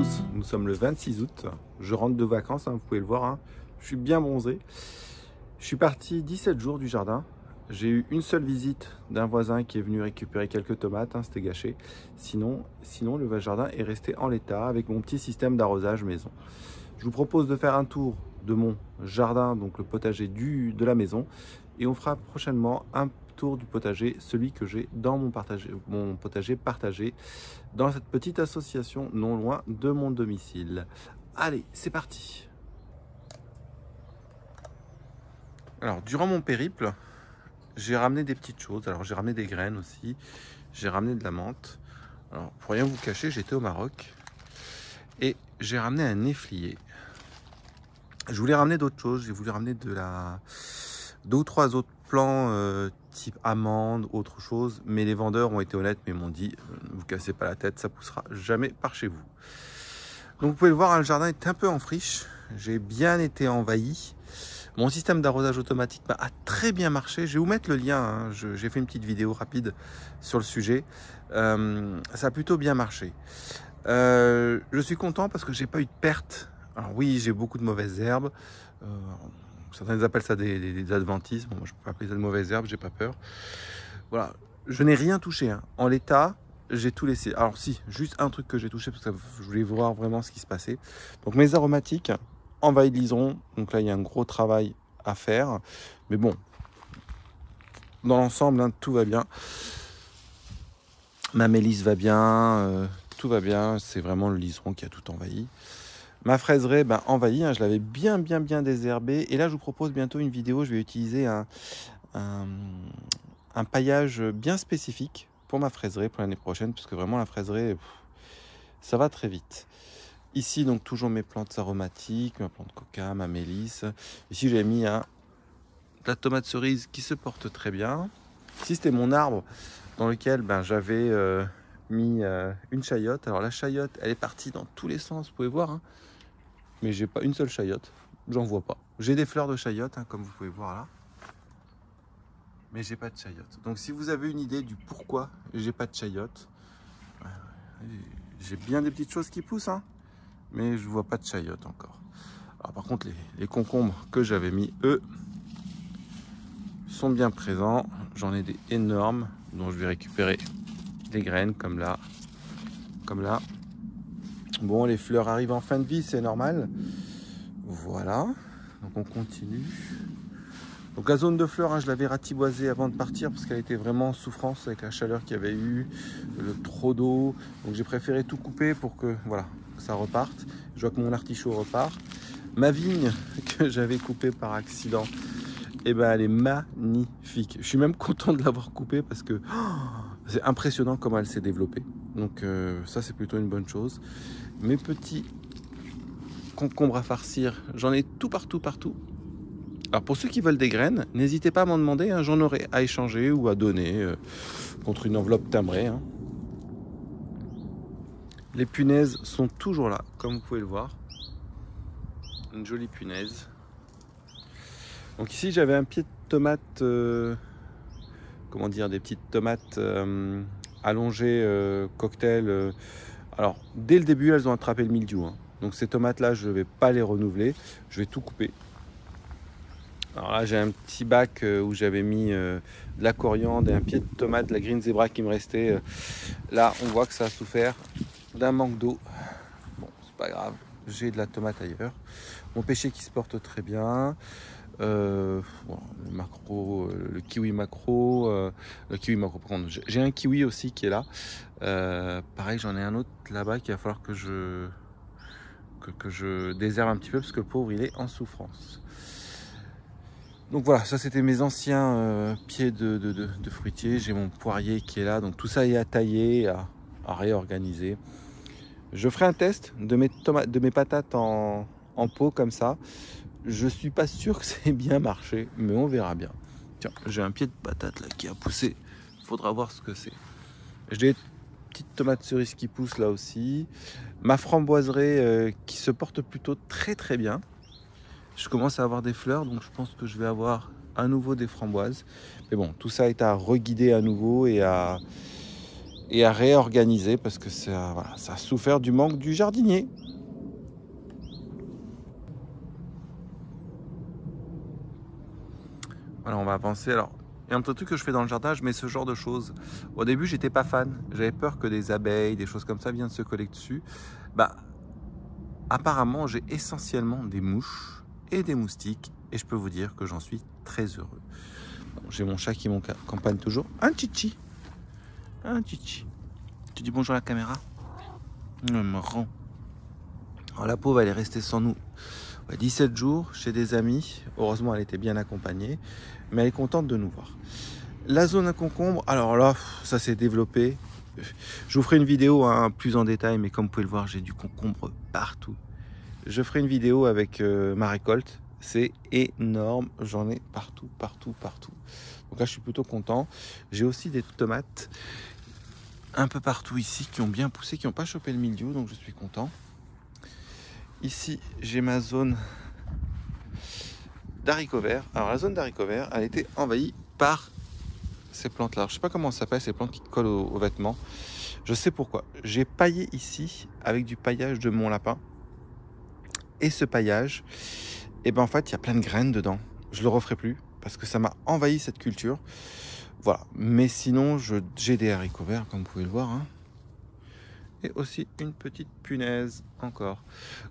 tous, nous sommes le 26 août, je rentre de vacances, hein, vous pouvez le voir, hein. Je suis bien bronzé. Je suis parti 17 jours du jardin, j'ai eu une seule visite d'un voisin qui est venu récupérer quelques tomates, hein, c'était gâché. Sinon le jardin est resté en l'état avec mon petit système d'arrosage maison. Je vous propose de faire un tour de mon jardin, donc le potager de la maison, et on fera prochainement un tour du potager, celui que j'ai dans mon potager partagé dans cette petite association non loin de mon domicile. Allez, c'est parti. Alors, durant mon périple, j'ai ramené des petites choses. Alors, j'ai ramené des graines aussi, j'ai ramené de la menthe. Alors, pour rien vous cacher, j'étais au Maroc et j'ai ramené un néflier. Je voulais ramener d'autres choses, j'ai voulu ramener deux ou trois autres plants type amande, autre chose, mais les vendeurs ont été honnêtes, mais m'ont dit ne vous cassez pas la tête, ça poussera jamais par chez vous. Donc vous pouvez le voir, hein, le jardin est un peu en friche, j'ai bien été envahi. Mon système d'arrosage automatique a très bien marché. Je vais vous mettre le lien, hein. J'ai fait une petite vidéo rapide sur le sujet. Ça a plutôt bien marché. Je suis content parce que j'ai pas eu de perte. Alors oui, j'ai beaucoup de mauvaises herbes. Certains appellent ça des adventices. Bon, moi, je peux pas appeler ça de mauvaises herbes, j'ai pas peur. Voilà, je n'ai rien touché, hein. En l'état, j'ai tout laissé. Alors si, juste un truc que j'ai touché parce que je voulais voir vraiment ce qui se passait. Donc mes aromatiques envahis de liserons. Donc là, il y a un gros travail à faire. Mais bon, dans l'ensemble, hein, tout va bien. Ma mélisse va bien, tout va bien. C'est vraiment le liseron qui a tout envahi. Ma fraiseraie, envahie, hein, je l'avais bien désherbée. Et là, je vous propose bientôt une vidéo. Je vais utiliser un paillage bien spécifique pour ma fraiseraie pour l'année prochaine. Parce que vraiment, la fraiseraie, ça va très vite. Ici, donc, toujours mes plantes aromatiques, ma plante coca, ma mélisse. Ici, j'ai mis de la tomate cerise qui se porte très bien. Ici, c'était mon arbre dans lequel j'avais mis une chayotte. Alors, la chayotte, elle est partie dans tous les sens, vous pouvez voir, hein. Mais j'ai pas une seule chayotte, j'en vois pas. J'ai des fleurs de chayotte, hein, comme vous pouvez voir là, mais j'ai pas de chayotte. Donc si vous avez une idée du pourquoi j'ai pas de chayotte, j'ai bien des petites choses qui poussent, hein, mais je vois pas de chayotte encore. Alors par contre les concombres que j'avais mis, eux, sont bien présents. J'en ai des énormes, dont je vais récupérer des graines comme là, comme là. Bon, les fleurs arrivent en fin de vie, c'est normal. Voilà, donc on continue. Donc la zone de fleurs, hein, je l'avais ratiboisée avant de partir parce qu'elle était vraiment en souffrance avec la chaleur qu'il y avait eu, le trop d'eau. Donc j'ai préféré tout couper pour que voilà, que ça reparte. Je vois que mon artichaut repart. Ma vigne que j'avais coupée par accident, elle est magnifique. Je suis même content de l'avoir coupée parce que c'est impressionnant comment elle s'est développée. Donc ça c'est plutôt une bonne chose. Mes petits concombres à farcir, j'en ai tout partout. Alors pour ceux qui veulent des graines, n'hésitez pas à m'en demander, hein, j'en aurai à échanger ou à donner contre une enveloppe timbrée, hein. Les punaises sont toujours là, comme vous pouvez le voir. Une jolie punaise. Donc ici j'avais un pied de tomate, comment dire, des petites tomates allongées, cocktail. Alors dès le début elles ont attrapé le mildiou, hein. Donc ces tomates là je ne vais pas les renouveler, je vais tout couper. Alors là j'ai un petit bac où j'avais mis de la coriandre et un pied de tomate, de la green zebra qui me restait. Là on voit que ça a souffert d'un manque d'eau. Bon c'est pas grave, j'ai de la tomate ailleurs. Mon pêcher qui se porte très bien. Bon, le macro, le kiwi macro, par contre j'ai un kiwi aussi qui est là. Pareil j'en ai un autre là-bas qu'il va falloir que je désherbe un petit peu parce que le pauvre il est en souffrance. Donc voilà, ça c'était mes anciens pieds de fruitier. J'ai mon poirier qui est là, donc tout ça est à tailler, à réorganiser. Je ferai un test de mes patates en pot comme ça. Je suis pas sûr que c'est bien marché, mais on verra bien. Tiens, j'ai un pied de patate là qui a poussé. Il faudra voir ce que c'est. J'ai des petites tomates cerises qui poussent là aussi. Ma framboiserie qui se porte plutôt très bien. Je commence à avoir des fleurs, donc je pense que je vais avoir à nouveau des framboises. Mais bon, tout ça est à reguider à nouveau et à et à réorganiser parce que ça, voilà, ça a souffert du manque du jardinier. Voilà, on va avancer. Alors, il y a un petit truc que je fais dans le jardin, je mets ce genre de choses. Au début, j'étais pas fan. J'avais peur que des abeilles, des choses comme ça viennent se coller dessus. Bah, apparemment, j'ai essentiellement des mouches et des moustiques. Et je peux vous dire que j'en suis très heureux. Bon, j'ai mon chat qui m'accompagne toujours. Un chichi. Un chichi. Tu dis bonjour à la caméra? Marrant. Alors, la pauvre, elle est restée sans nous 17 jours chez des amis. Heureusement, elle était bien accompagnée. Mais elle est contente de nous voir. La zone à concombre, alors là, ça s'est développé. Je vous ferai une vidéo plus en détail, mais comme vous pouvez le voir, j'ai du concombre partout. Je ferai une vidéo avec ma récolte. C'est énorme, j'en ai partout, partout, partout. Donc là, je suis plutôt content. J'ai aussi des tomates un peu partout ici qui ont bien poussé, qui n'ont pas chopé le mildiou, donc je suis content. Ici, j'ai ma zone d'haricots verts. Alors la zone d'haricots verts, elle a été envahie par ces plantes-là. Je sais pas comment ça s'appelle, ces plantes qui collent aux vêtements. Je sais pourquoi. J'ai paillé ici avec du paillage de mon lapin. Et ce paillage, et ben en fait, il y a plein de graines dedans. Je le referai plus parce que ça m'a envahi cette culture. Voilà. Mais sinon, j'ai des haricots verts, comme vous pouvez le voir. Hein. Et aussi une petite punaise encore.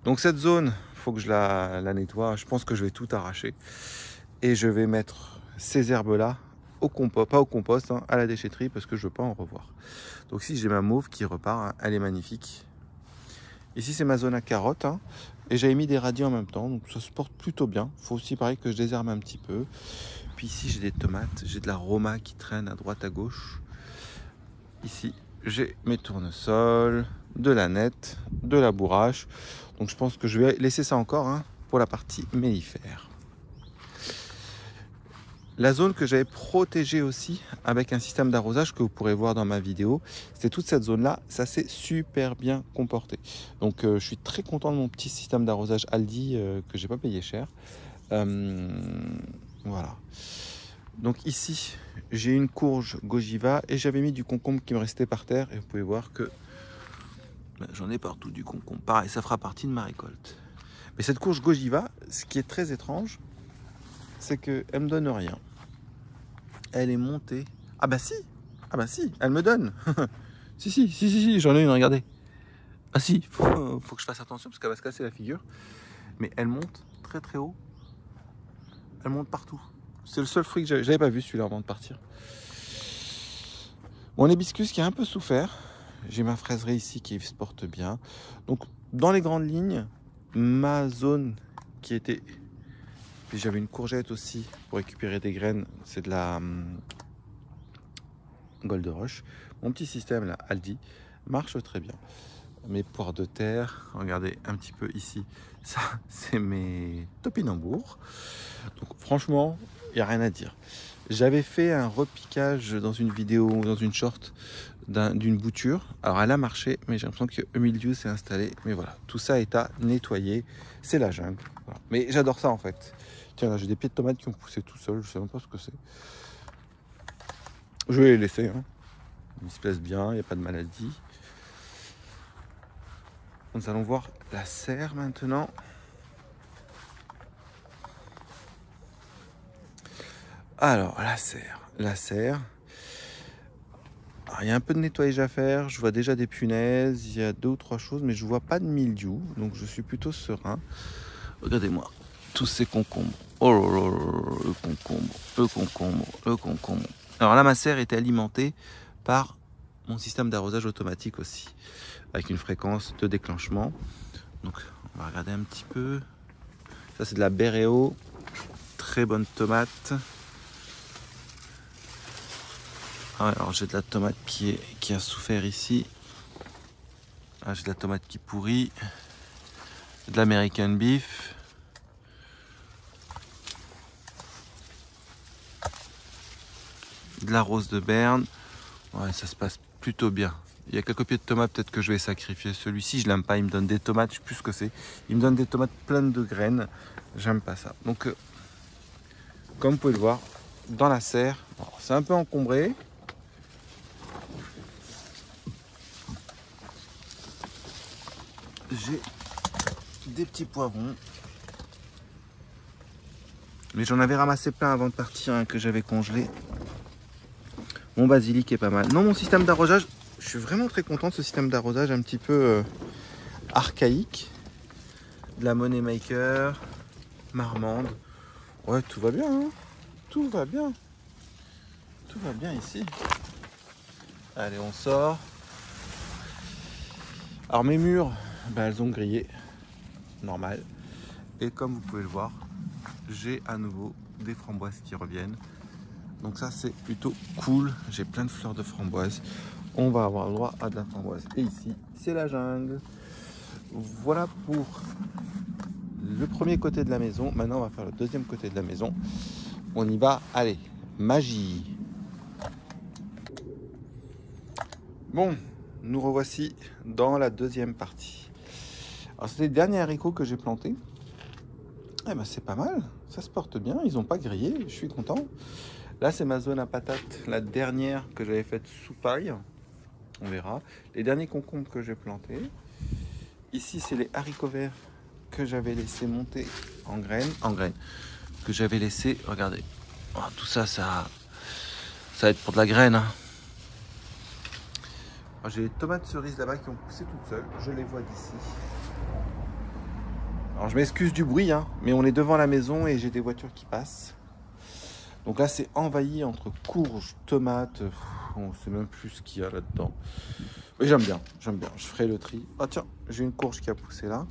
Donc cette zone, il faut que je la nettoie. Je pense que je vais tout arracher. Et je vais mettre ces herbes-là au compost, pas au compost, hein, à la déchetterie parce que je veux pas en revoir. Donc ici j'ai ma mauve qui repart, hein, elle est magnifique. Ici c'est ma zone à carottes, hein, et j'avais mis des radis en même temps, donc ça se porte plutôt bien. Il faut aussi pareil que je désherbe un petit peu. Puis ici j'ai des tomates, j'ai de la roma qui traîne à droite à gauche. Ici j'ai mes tournesols, de la nette, de la bourrache. Donc je pense que je vais laisser ça encore, hein, pour la partie mellifère. La zone que j'avais protégée aussi avec un système d'arrosage que vous pourrez voir dans ma vidéo, c'est toute cette zone-là, ça s'est super bien comporté. Donc je suis très content de mon petit système d'arrosage Aldi que j'ai pas payé cher. Voilà. Donc ici, j'ai une courge Gojiva et j'avais mis du concombre qui me restait par terre et vous pouvez voir que j'en ai partout du concombre. Pareil, ça fera partie de ma récolte. Mais cette courge Gojiva, ce qui est très étrange, c'est qu'elle me donne rien. Elle est montée. Ah bah si, elle me donne. si, j'en ai une, regardez. Ah si, faut que je fasse attention parce qu'elle va se casser la figure. Mais elle monte très très haut. Elle monte partout. C'est le seul fruit que j'avais pas vu celui-là avant de partir. Bon, l'hibiscus qui a un peu souffert. J'ai ma fraiserie ici qui se porte bien. Donc dans les grandes lignes, ma zone qui était... Puis j'avais une courgette aussi pour récupérer des graines. C'est de la Gold Rush. Mon petit système là, Aldi, marche très bien. Mes poires de terre, regardez un petit peu ici. Ça, c'est mes topinambours. Donc franchement, il n'y a rien à dire. J'avais fait un repiquage dans une vidéo, dans une short d'une bouture. Alors elle a marché, mais j'ai l'impression que le mildiou s'est installé. Mais voilà, tout ça est à nettoyer. C'est la jungle. Voilà. Mais j'adore ça en fait. Tiens, là j'ai des pieds de tomates qui ont poussé tout seul. Je sais même pas ce que c'est. Je vais les laisser. Hein. Ils se placent bien, il n'y a pas de maladie. Nous allons voir la serre maintenant. Alors, la serre. Alors, il y a un peu de nettoyage à faire. Je vois déjà des punaises. Il y a 2 ou 3 choses, mais je vois pas de mildiou. Donc, je suis plutôt serein. Regardez-moi. Tous ces concombres. Oh là là là, le concombre. Alors là, ma serre était alimentée par mon système d'arrosage automatique aussi. Avec une fréquence de déclenchement. Donc, on va regarder un petit peu. Ça, c'est de la Bereo. Très bonne tomate. Ah, alors j'ai de la tomate qui a souffert ici. Ah, j'ai de la tomate qui pourrit. De l'American beef. De la rose de Berne. Ouais, ça se passe plutôt bien. Il y a quelques pieds de tomates, peut-être que je vais sacrifier. Celui-ci, je l'aime pas. Il me donne des tomates, je sais plus ce que c'est. Il me donne des tomates pleines de graines. J'aime pas ça. Donc, comme vous pouvez le voir, dans la serre, c'est un peu encombré. j'ai des petits poivrons. Mais j'en avais ramassé plein avant de partir, hein, que j'avais congelé. Mon basilic est pas mal. Non, mon système d'arrosage, je suis vraiment très content de ce système d'arrosage un petit peu archaïque. De la Money Maker, Marmande. Ouais, tout va bien, hein. Tout va bien. Tout va bien ici. Allez, on sort. Alors mes murs, ben, elles ont grillé. Normal. Et comme vous pouvez le voir, j'ai à nouveau des framboises qui reviennent. Donc ça c'est plutôt cool. J'ai plein de fleurs de framboises. On va avoir le droit à de la framboise. Et ici, c'est la jungle. Voilà pour le premier côté de la maison. Maintenant, on va faire le deuxième côté de la maison. On y va. Allez, magie. Bon, nous revoici dans la deuxième partie. Alors, c'était les derniers haricots que j'ai plantés. Eh ben, c'est pas mal. Ça se porte bien. Ils n'ont pas grillé. Je suis content. Là, c'est ma zone à patates. La dernière que j'avais faite sous paille. On verra. Les derniers concombres que j'ai plantés. Ici, c'est les haricots verts que j'avais laissé monter en graines. Que j'avais laissé, regardez. Oh, tout ça, ça va être pour de la graine. Hein. J'ai les tomates cerises là-bas qui ont poussé toutes seules. Je les vois d'ici. Alors, je m'excuse du bruit, hein, mais on est devant la maison et j'ai des voitures qui passent. Donc là, c'est envahi entre courges, tomates. On ne sait même plus ce qu'il y a là-dedans. Oui, j'aime bien. Je ferai le tri. Oh tiens, j'ai une courge qui a poussé là.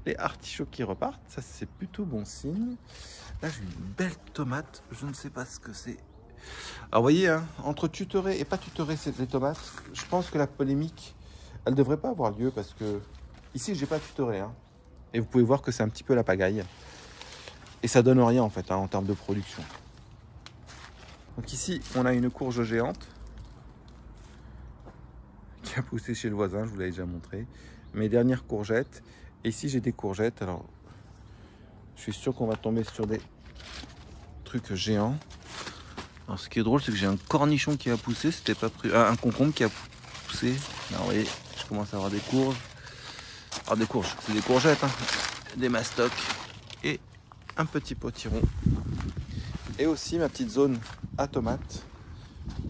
Les artichauts qui repartent, ça c'est plutôt bon signe. Là, j'ai une belle tomate. Je ne sais pas ce que c'est. Alors, vous voyez, hein, entre tutorer et pas tutorer les tomates, je pense que la polémique, elle ne devrait pas avoir lieu parce que ici, j'ai pas tutoré. Hein. Et vous pouvez voir que c'est un petit peu la pagaille. Et ça donne rien en fait, hein, en termes de production. Donc ici, on a une courge géante qui a poussé chez le voisin, je vous l'avais déjà montré. Mes dernières courgettes. Et ici, j'ai des courgettes. Alors, je suis sûr qu'on va tomber sur des trucs géants. Alors, ce qui est drôle, c'est que j'ai un cornichon qui a poussé. C'était pas prévu. Un concombre qui a poussé. Alors, vous voyez, je commence à avoir des courges. Alors, des courges, c'est des courgettes, hein. Des mastocs et un petit potiron. Et aussi ma petite zone à tomates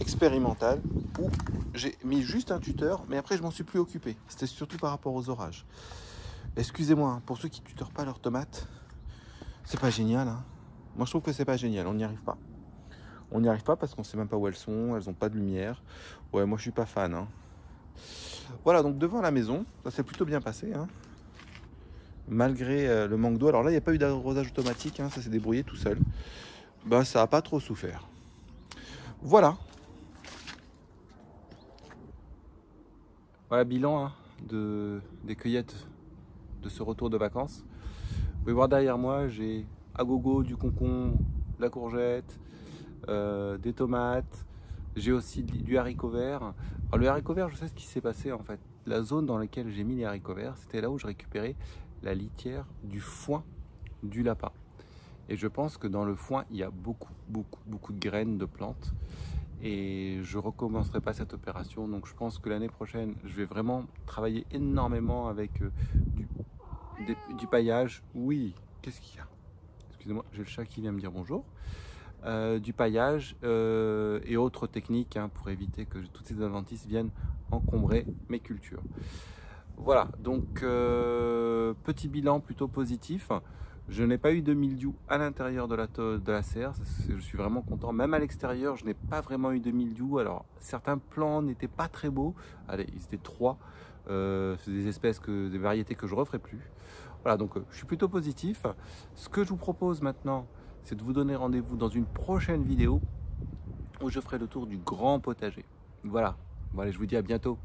expérimentale où j'ai mis juste un tuteur, mais après je m'en suis plus occupé. C'était surtout par rapport aux orages. Excusez-moi, hein, pour ceux qui tutorent pas leurs tomates, c'est pas génial. Hein. Moi je trouve que c'est pas génial, on n'y arrive pas. On n'y arrive pas parce qu'on sait même pas où elles sont, elles ont pas de lumière. Ouais, moi je suis pas fan. Hein. Voilà, donc devant la maison, ça s'est plutôt bien passé. Hein. Malgré le manque d'eau. Alors là, il n'y a pas eu d'arrosage automatique, hein, ça s'est débrouillé tout seul. Bah, ça n'a pas trop souffert. Voilà. Voilà, bilan, hein, des cueillettes de ce retour de vacances. Vous pouvez voir derrière moi, j'ai à gogo du concombre, de la courgette, des tomates. J'ai aussi du haricot vert. Alors, le haricot vert, je sais ce qui s'est passé en fait. La zone dans laquelle j'ai mis les haricots verts, c'était là où je récupérais la litière du foin du lapin. Et je pense que dans le foin, il y a beaucoup de graines de plantes. Et je ne recommencerai pas cette opération. Donc je pense que l'année prochaine, je vais vraiment travailler énormément avec du paillage. Oui, qu'est-ce qu'il y a? Excusez-moi, j'ai le chat qui vient me dire bonjour. Du paillage et autres techniques hein, pour éviter que toutes ces adventices viennent encombrer mes cultures. Voilà, donc petit bilan plutôt positif. Je n'ai pas eu de mildiou à l'intérieur de la serre, je suis vraiment content. Même à l'extérieur, je n'ai pas vraiment eu de mildiou. Alors, certains plants n'étaient pas très beaux. Allez, ils étaient 3. C'est des espèces, des variétés que je ne referai plus. Voilà, donc je suis plutôt positif. Ce que je vous propose maintenant, c'est de vous donner rendez-vous dans une prochaine vidéo où je ferai le tour du grand potager. Voilà, je vous dis à bientôt.